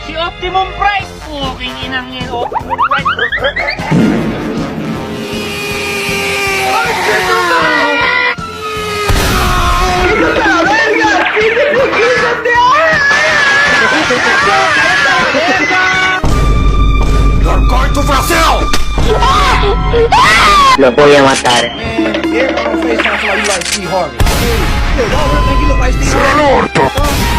Si Optimum Prime! Puking inang yan, Optimum Prime! You're going to Brazil! Lo voy a matar. Man, everyone on FaceTime like you like Steve Harvey. Dude, don't really think you look like Steve Harvey.